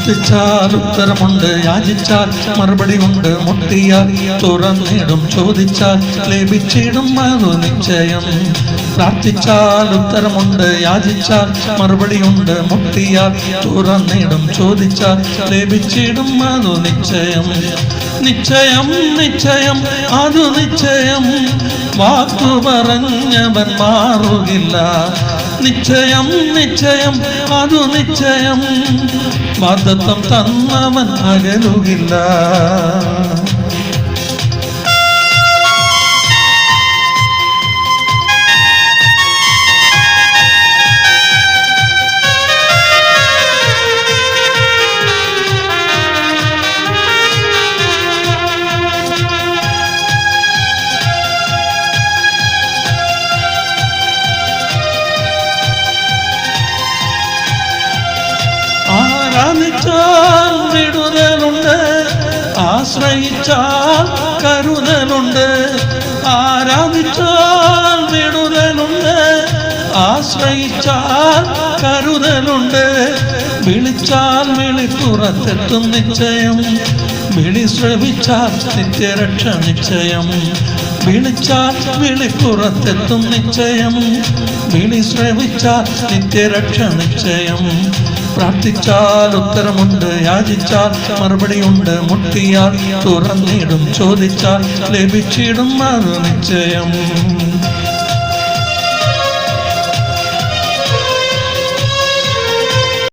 പ്രാർത്ഥിച്ചാൽ ഉത്തരമുണ്ട്, യാചിച്ചാൽ മറുപടി ഉണ്ട്, മുട്ടിയാൽ തുറന്നിടും, ചോദിച്ചാൽ ലഭിച്ചിടും, അതു നിശ്ചയം. പ്രാർത്ഥിച്ചാൽ ഉത്തരമുണ്ട്, യാചിച്ചാൽ മറുപടി ഉണ്ട്, മുട്ടിയാൽ തുറന്നിടും, ചോദിച്ചാൽ ലഭിച്ചിടും, അതു നിശ്ചയം. നിശ്ചയം നിശ്ചയം അതു നിശ്ചയം, വാക്കു പറഞ്ഞവൻ മാറുകില്ല. നിശ്ചയം നിശ്ചയം അതു നിശ്ചയം, വാഗ്ദത്തം തന്നവൻ അകലുകില്ല. ആരാധിച്ചാൽ വിടുതലുണ്ട്, ആശ്രയിച്ചാൽ കരുതലുണ്ട്. ആരാധിച്ചാൽ വിടുതലുണ്ട്, ആശ്രയിച്ചാൽ കരുതലുണ്ട്. വിളിച്ചാൽ വിളിപ്പുറത്തെത്തും നിശ്ചയം, വിളി ശ്രവിച്ചാൽ നിത്യരക്ഷ നിശ്ചയം. വിളിച്ചാൽ വിളിപ്പുറത്തെത്തും നിശ്ചയം, വിളി ശ്രവിച്ചാൽ നിത്യരക്ഷ നിശ്ചയം. പ്രാർത്ഥിച്ചാൽ ഉത്തരമുണ്ട്, യാചിച്ചാൽ മറുപടിയുണ്ട്, മുട്ടിയാൽ തുറന്നിടും, ചോദിച്ചാൽ ലഭിച്ചിടും, അത് നിശ്ചയം.